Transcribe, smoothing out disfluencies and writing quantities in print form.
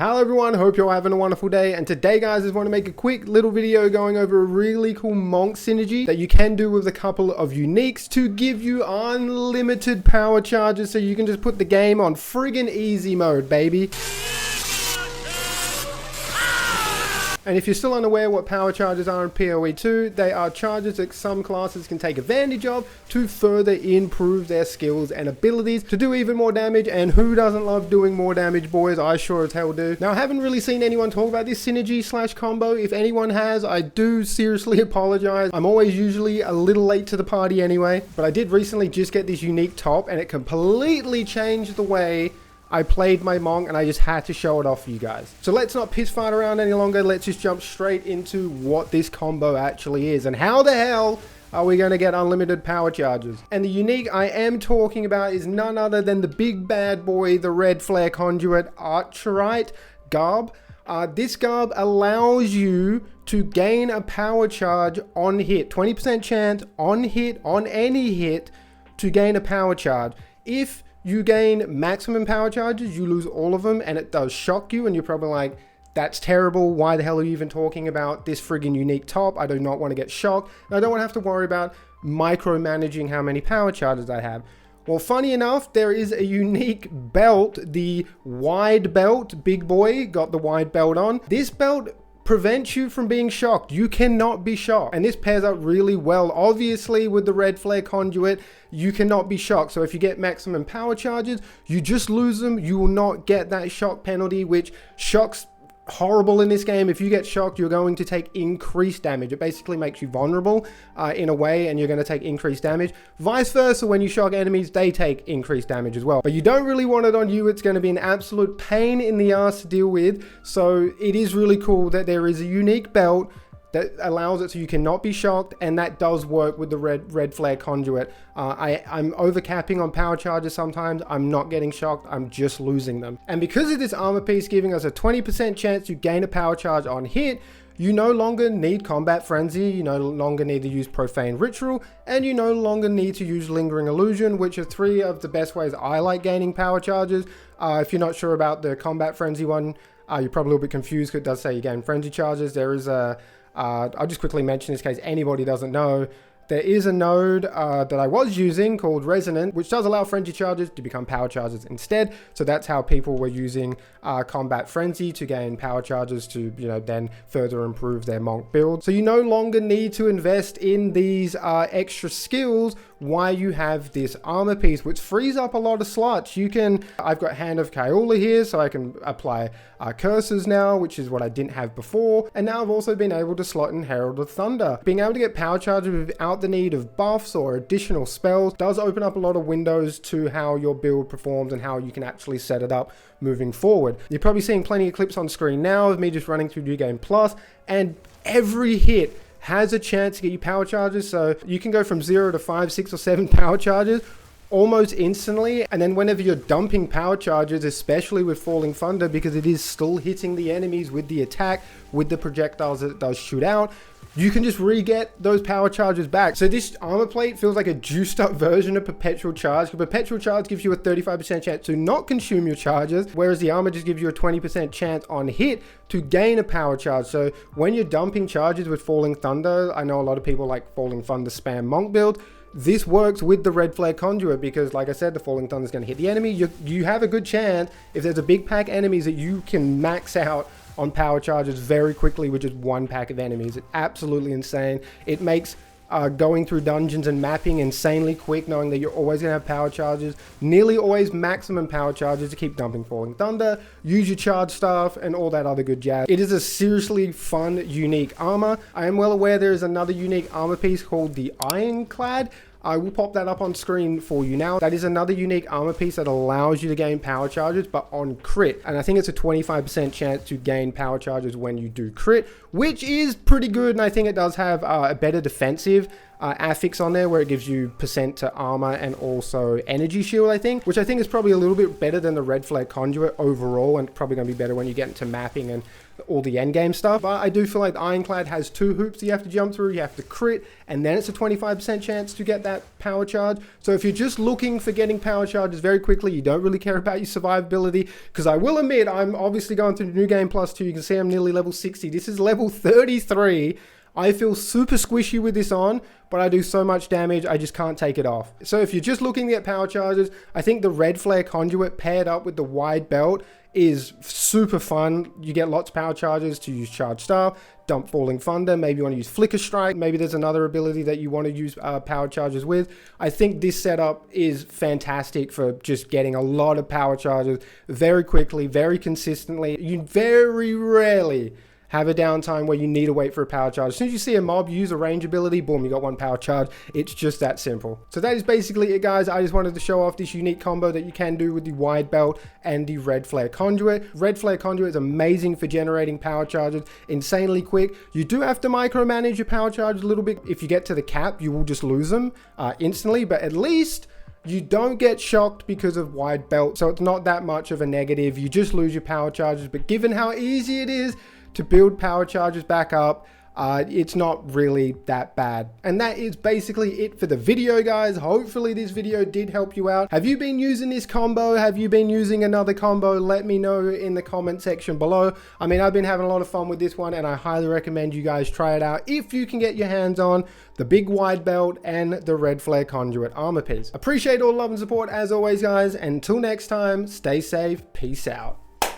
Hello everyone, hope you're having a wonderful day, and today guys I just want to make a quick little video going over a really cool monk synergy that you can do with a couple of uniques to give you unlimited power charges so you can just put the game on friggin' easy mode, baby. And if you're still unaware what power charges are in PoE 2, they are charges that some classes can take advantage of to further improve their skills and abilities to do even more damage. And who doesn't love doing more damage, boys? I sure as hell do. Now, I haven't really seen anyone talk about this synergy slash combo. If anyone has, I do seriously apologize. I'm always usually a little late to the party anyway, but I did recently just get this unique top and it completely changed the way I played my monk, and I just had to show it off for you guys. So let's not piss fart around any longer. Let's just jump straight into what this combo actually is and how the hell are we going to get unlimited power charges. And the unique I am talking about is none other than the big bad boy, the red flare conduit Archerite garb. This garb allows you to gain a power charge on hit, 20% chance on hit, on any hit, to gain a power charge. If you gain maximum power charges, you lose all of them, and it does shock you, and you're probably like, that's terrible, why the hell are you even talking about this friggin' unique top? I do not want to get shocked, and I don't want to have to worry about micromanaging how many power charges I have. Well, funny enough, there is a unique belt, the wide belt. Big boy got the wide belt on. This belt prevents you from being shocked. You cannot be shocked, and this pairs up really well. Obviously with the red flare conduit, you cannot be shocked. So if you get maximum power charges, you just lose them. You will not get that shock penalty, which shocks horrible in this game. If you get shocked, you're going to take increased damage. It basically makes you vulnerable in a way, and you're going to take increased damage. Vice versa, when you shock enemies, they take increased damage as well. But you don't really want it on you. It's going to be an absolute pain in the ass to deal with. So it is really cool that there is a unique belt that allows it so you cannot be shocked, and that does work with the red flare conduit. I'm overcapping on power charges sometimes. I'm not getting shocked, I'm just losing them. And because of this armor piece giving us a 20% chance to gain a power charge on hit, you no longer need combat frenzy, you no longer need to use profane ritual, and you no longer need to use lingering illusion, which are three of the best ways I like gaining power charges. If you're not sure about the combat frenzy one, you're probably a little bit confused because it does say you gain frenzy charges. There is a I'll just quickly mention this in case anybody doesn't know. There is a node that I was using called Resonant, which does allow frenzy charges to become power charges instead. So that's how people were using combat frenzy to gain power charges to, then further improve their monk build. So you no longer need to invest in these extra skills while you have this armor piece, which frees up a lot of slots. I've got Hand of Kaula here, so I can apply curses now, which is what I didn't have before. And now I've also been able to slot in Herald of Thunder. Being able to get power charges without the need of buffs or additional spells does open up a lot of windows to how your build performs and how you can actually set it up moving forward. You're probably seeing plenty of clips on screen now of me just running through New Game Plus, and every hit has a chance to get you power charges. So you can go from 0 to 5, 6 or 7 power charges almost instantly. And then whenever you're dumping power charges, especially with Falling Thunder, because it is still hitting the enemies with the attack, with the projectiles that it does shoot out, you can just re-get those power charges back. So this armor plate feels like a juiced up version of Perpetual Charge. Perpetual Charge gives you a 35% chance to not consume your charges, whereas the armor just gives you a 20% chance on hit to gain a power charge. So when you're dumping charges with Falling Thunder, I know a lot of people like Falling Thunder spam monk build. This works with the red flare conduit because, like I said, the Falling Thunder is going to hit the enemy. You have a good chance, if there's a big pack enemies, that you can max out on power charges very quickly with just one pack of enemies. It's absolutely insane. It makes going through dungeons and mapping insanely quick, knowing that you're always going to have power charges, nearly always maximum power charges to keep dumping Falling Thunder, use your charge staff, and all that other good jazz. It is a seriously fun, unique armor. I am well aware there is another unique armor piece called the Ironclad. I will pop that up on screen for you now. That is another unique armor piece that allows you to gain power charges, but on crit. And I think it's a 25% chance to gain power charges when you do crit, which is pretty good. And I think it does have a better defensive affix on there where it gives you percent to armor and also energy shield, I think, which I think is probably a little bit better than the red flare conduit overall, and probably going to be better when you get into mapping and all the end game stuff. But I do feel like Ironclad has 2 hoops you have to jump through. You have to crit, and then it's a 25% chance to get that power charge. So if you're just looking for getting power charges very quickly, you don't really care about your survivability, because I will admit, I'm obviously going through the New Game Plus 2. You can see I'm nearly level 60. This is level 33. I feel super squishy with this on, but I do so much damage, I just can't take it off. So if you're just looking to get power charges, I think the red flare conduit paired up with the wide belt is super fun. You get lots of power charges to use charge staff, dump falling thunder, maybe you want to use flicker strike, maybe there's another ability that you want to use power charges with. I think this setup is fantastic for just getting a lot of power charges very quickly, very consistently. You very rarely have a downtime where you need to wait for a power charge. As soon as you see a mob use a range ability, boom, you got 1 power charge. It's just that simple. So that is basically it, guys. I just wanted to show off this unique combo that you can do with the wide belt and the red flare conduit. Red flare conduit is amazing for generating power charges insanely quick. You do have to micromanage your power charge a little bit. If you get to the cap, you will just lose them instantly, but at least you don't get shocked because of wide belt. So it's not that much of a negative. You just lose your power charges, but given how easy it is to build power charges back up, it's not really that bad. And that is basically it for the video, guys. Hopefully this video did help you out. Have you been using this combo? Have you been using another combo? Let me know in the comment section below. I mean, I've been having a lot of fun with this one, and I highly recommend you guys try it out if you can get your hands on the big wide belt and the red flare conduit armor piece. Appreciate all love and support as always, guys. Until next time, stay safe. Peace out.